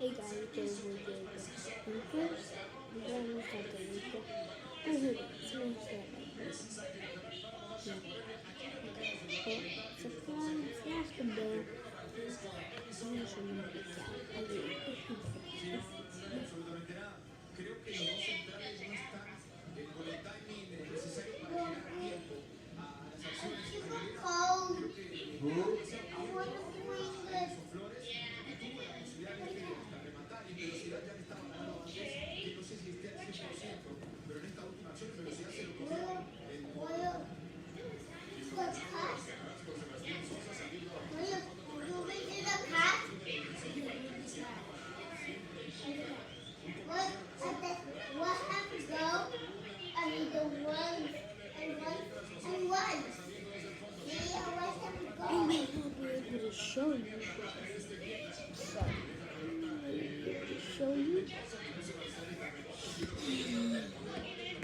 Gaito Bodega. Lucas, vamos a tener ajuda, se não serve. Se acha bem, não chama de especial. Absolutamente nada. Creo que los dos centrales no están con el timing necesario para generar tiempo a las acciones aguileras. Creo que demasiado tiempo a Flores y tuvo la posibilidad de rematar y en velocidad ya le estaba ganando a Valdés, que no sé si esté al 100%, pero en esta última acción en velocidad se lo comió el Sebastián Sosa saliendo a What happened though? I mean the one and one. Yeah, what happened I go? may not be able to show you. Show you.